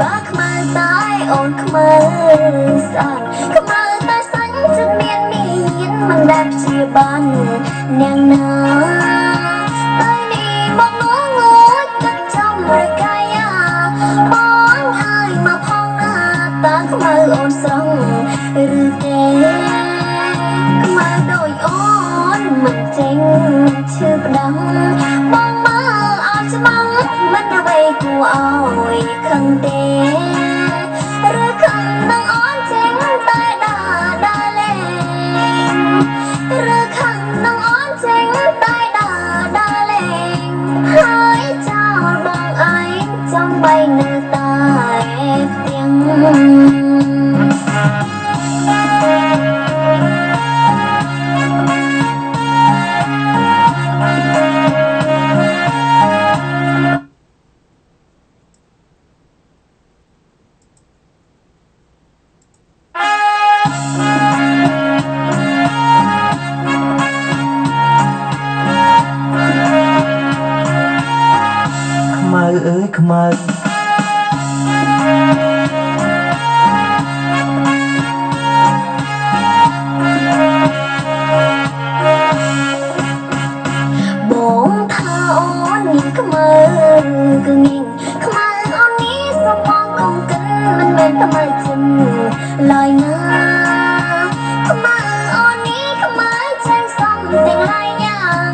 បាខ្មៅតែអូនខ្មៅស្អាតខ្មៅតែសាញ់ចិត្តមានមានមិនដែលព្យាបាលនាងណាតែនេះមកងងួចទឹកចំរយកាយាបងហើយមកផងណាតើខ្មៅអូនស្រង់ឬទេខ្មៅដូចអូនមិនចេញឈឺផ្ដាំបងមើលអត់ច្បាំងមិនអ្វីគួរឲ្យខឹងទេឬខឹងនឹងអូនចេញតែដើរលេងឬខឹងនឹងអូនចេញតែដើរលេងហើយចោលបងឯងចំបីនៅតែផ្ទាំងខ្មៅអើយខ្មៅបងថាអូននេះខ្មៅគឺងៀងខ្មៅអូននេះសុំបងកុំកិនមិនមែនខ្មៅចិនឡើយណាខ្មៅអូននេះខ្មៅចេញសំទាំងឡាយយ៉ាង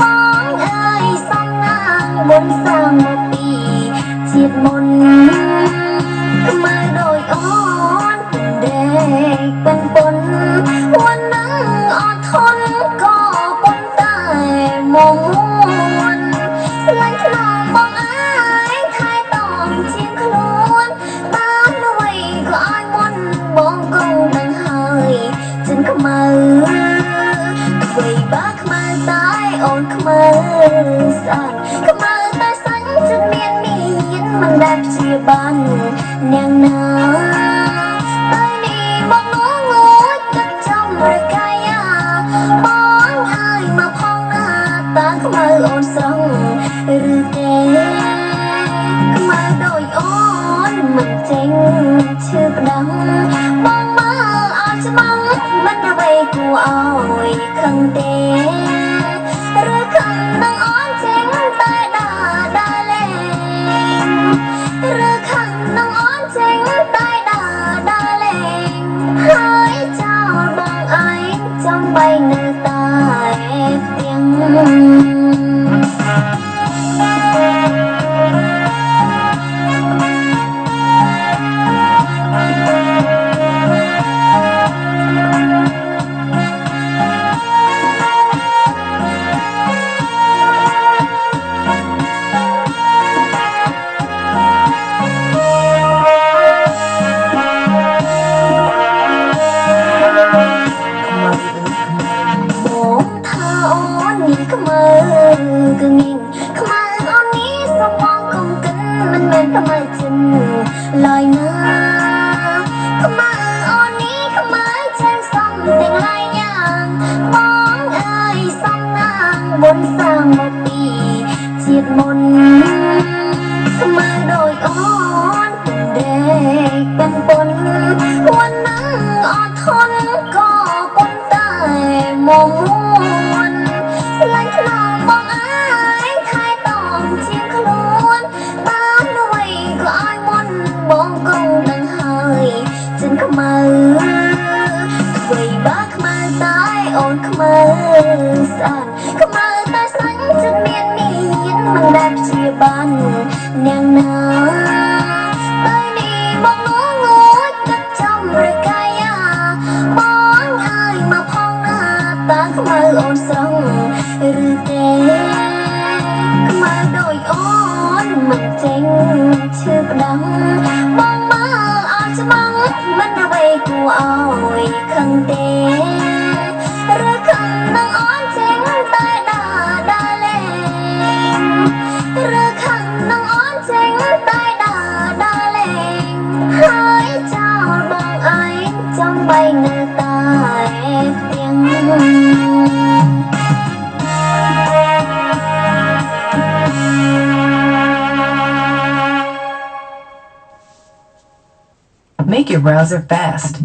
បងអើយសំណាងបុណ្យសាងមកពីជាតិមុនខ្មៅដោយអូនដេកប៉ុនប៉ុនวันนั้นអត់ធន់ក៏ប៉ុន្តែមកមួនឡាញ់ខ្នងបងឯងថែតំជាងខ្លួនបានអ្វីក៏ឲ្យមុនបងគង់ដឹងហើយចិនខ្មៅអ្វីបាខ្មៅតែអូនខ្មៅស្អាតខ្មៅតែសាញ់ចិត្តមានមិនដែលព្យាបាលនាងណាតែនេះមកងងួចទឹកចំរយកាយាបងហើយមកផងណាតើខ្មៅអូនស្រង់ឬទេខ្មៅដូចអូនមិនចេញឈឺផ្ដាំបងមើលអត់ច្បាំងមិនអ្វីគួរឲ្យខឹងទេឬខឹងនឹងអូនចេញតែដើរលេងឬខឹងនឹងអូនចេញតែដើរលេងហើយចោលបងឯងចំបីនៅតែផ្ទាំងបងថាអូននេះខ្មៅគឺងៀងខ្មៅអូននេះសុំបងកុំកិនមិនមែនខ្មៅចិនឡើយណាខ្មៅអូននេះខ្មៅចេញសំទាំងឡាយយ៉ាងបងអើយសំណាងបុណ្យសាងមកពីជាតិមុនខ្មៅដោយអូនដេកប៉ុនប៉ុនวันนั้นអត់ធន់ក៏ប៉ុន្តែមកមួនឡាញ់ខ្នងបងឯងថែតំជាងខ្លួនបានអ្វីក៏ឲ្យមុនបងគង់ដឹងហើយចិនខ្មៅអ្វីបាខ្មៅតែអូនខ្មៅស្អាតខ្មៅតែសាញ់ចិត្តមានមិនដែលព្យាបាលនាងណាតែនេះមកងងួចទឹកចំរយកាយាបងហើយមកផងណាតើខ្មៅអូនស្រង់ឬទេខ្មៅដូចអូនមិនចេញឈឺផ្ដាំបងមើលអត់ច្បាំងមិនអ្វីគួរឲ្យខឹងទេឬខឹងនឹងអូនចេញតែដើរលេងឬខឹងនឹងអូនចេញតែដើរលេងហើយចោលបងឯងចំបីនៅតែផ្ទាំង Make your browser fast.